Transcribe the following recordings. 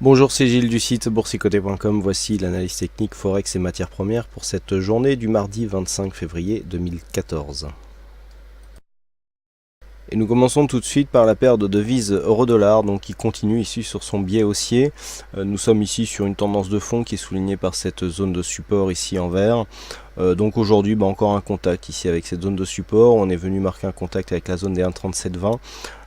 Bonjour, c'est Gilles du site boursicoté.com. Voici l'analyse technique Forex et matières premières pour cette journée du mardi 25 février 2014. Et nous commençons tout de suite par la paire de devises euro-dollar, donc qui continue ici sur son biais haussier. Nous sommes ici sur une tendance de fond qui est soulignée par cette zone de support ici en vert. Donc aujourd'hui, encore un contact ici avec cette zone de support. On est venu marquer un contact avec la zone des 1,3720.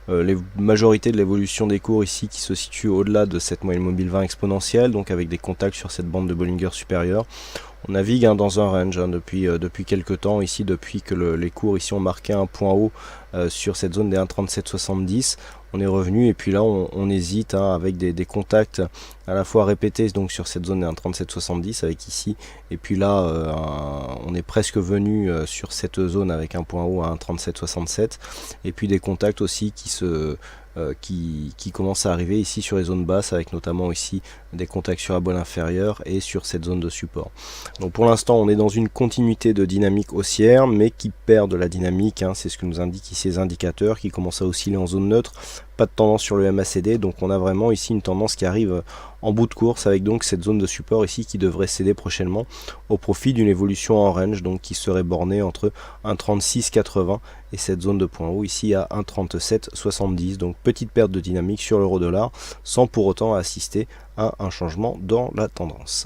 Les majorités de l'évolution des cours ici qui se situe au-delà de cette moyenne mobile 20 exponentielle, donc avec des contacts sur cette bande de Bollinger supérieure. On navigue dans un range depuis quelques temps ici, depuis que les cours ici ont marqué un point haut sur cette zone des 1,3770. On est revenu et puis là on hésite avec des contacts à la fois répétés donc sur cette zone des 1,3770 avec ici, et puis là on est presque venu sur cette zone avec un point haut à 1,3767, et puis des contacts aussi qui commencent à arriver ici sur les zones basses, avec notamment ici des contacts sur la boîte inférieure et sur cette zone de support. Donc pour l'instant on est dans une continuité de dynamique haussière, mais qui perd de la dynamique, c'est ce que nous indiquent ici les indicateurs, qui commencent à osciller en zone neutre. Pas de tendance sur le MACD, donc on a vraiment ici une tendance qui arrive en bout de course, avec donc cette zone de support ici qui devrait céder prochainement au profit d'une évolution en range, donc qui serait bornée entre 1,3680 et cette zone de point haut ici à 1,3770. Donc petite perte de dynamique sur l'euro dollar sans pour autant assister à un changement dans la tendance.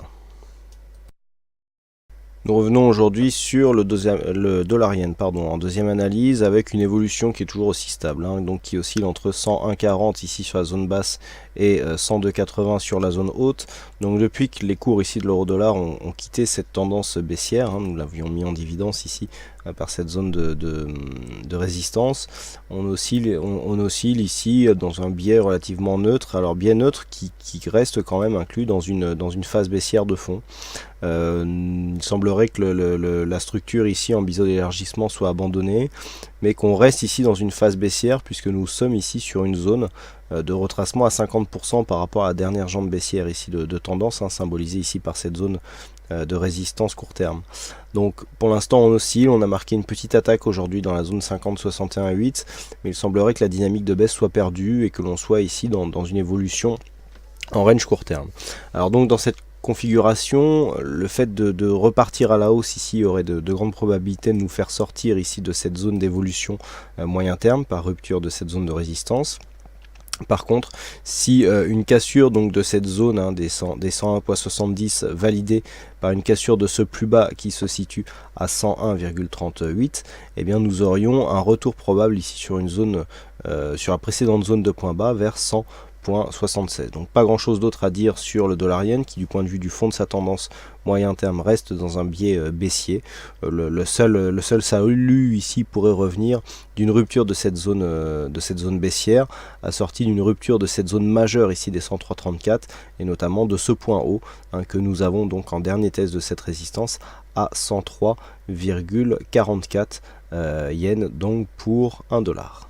Nous revenons aujourd'hui sur le dollar yen en deuxième analyse, avec une évolution qui est toujours aussi stable, donc qui oscille entre 101,40 ici sur la zone basse et 102,80 sur la zone haute. Donc depuis que les cours ici de l'euro dollar ont quitté cette tendance baissière, nous l'avions mis en évidence ici par cette zone de résistance, on oscille ici dans un biais relativement neutre, alors biais neutre qui reste quand même inclus dans une phase baissière de fond. Il semblerait que la structure ici en biseau d'élargissement soit abandonnée, mais qu'on reste ici dans une phase baissière, puisque nous sommes ici sur une zone de retracement à 50% par rapport à la dernière jambe baissière ici de tendance, symbolisée ici par cette zone de résistance court terme. Donc pour l'instant on oscille, on a marqué une petite attaque aujourd'hui dans la zone 50-61-8, mais il semblerait que la dynamique de baisse soit perdue et que l'on soit ici dans une évolution en range court terme. Alors donc dans cette configuration, le fait de repartir à la hausse ici aurait de grandes probabilités de nous faire sortir ici de cette zone d'évolution moyen terme par rupture de cette zone de résistance. Par contre, si une cassure donc de cette zone des 101,70 validée par une cassure de ce plus bas qui se situe à 101,38, eh bien nous aurions un retour probable ici sur une zone, sur la précédente zone de point bas vers 100,76. Donc pas grand chose d'autre à dire sur le dollar yen, qui du point de vue du fond de sa tendance moyen terme reste dans un biais baissier. Le seul salut ici pourrait revenir d'une rupture de cette zone baissière, assortie d'une rupture de cette zone majeure ici des 103,34, et notamment de ce point haut que nous avons donc en dernier test de cette résistance à 103,44 yens donc pour 1 dollar.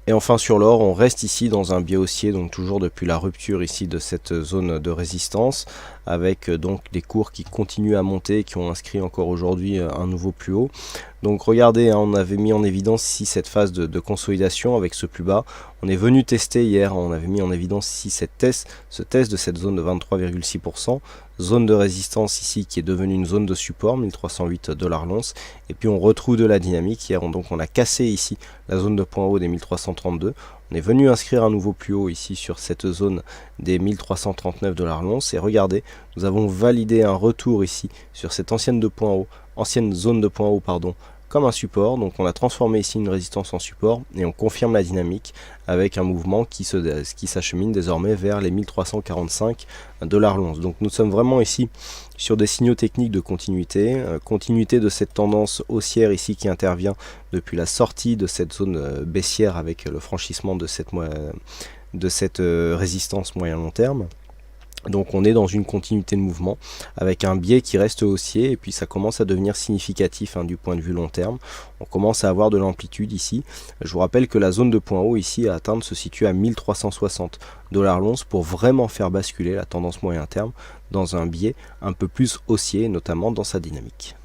Et enfin sur l'or, on reste ici dans un biais haussier, donc toujours depuis la rupture ici de cette zone de résistance, avec donc des cours qui continuent à monter, qui ont inscrit encore aujourd'hui un nouveau plus haut. Donc regardez, on avait mis en évidence ici cette phase de consolidation avec ce plus bas. On est venu tester hier, on avait mis en évidence ici ce test de cette zone de 23,6%, zone de résistance ici qui est devenue une zone de support, 1308 $ l'once, et puis on retrouve de la dynamique. Hier on a cassé ici la zone de point haut des 1332, on est venu inscrire un nouveau plus haut ici sur cette zone des 1339 $ l'once, et regardez, nous avons validé un retour ici sur cette ancienne zone de point haut comme un support. Donc on a transformé ici une résistance en support et on confirme la dynamique avec un mouvement qui s'achemine désormais vers les 1345 $ l'once. Donc nous sommes vraiment ici sur des signaux techniques de continuité, continuité de cette tendance haussière ici qui intervient depuis la sortie de cette zone baissière avec le franchissement de cette résistance moyen-long terme. Donc on est dans une continuité de mouvement avec un biais qui reste haussier, et puis ça commence à devenir significatif du point de vue long terme. On commence à avoir de l'amplitude ici. Je vous rappelle que la zone de point haut ici à atteindre se situe à 1360 $ l'once pour vraiment faire basculer la tendance moyen terme dans un biais un peu plus haussier, notamment dans sa dynamique.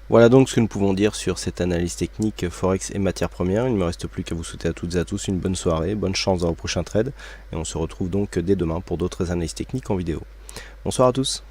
Voilà donc ce que nous pouvons dire sur cette analyse technique Forex et matières premières. Il ne me reste plus qu'à vous souhaiter à toutes et à tous une bonne soirée, bonne chance dans vos prochains trades, et on se retrouve donc dès demain pour d'autres analyses techniques en vidéo. Bonsoir à tous.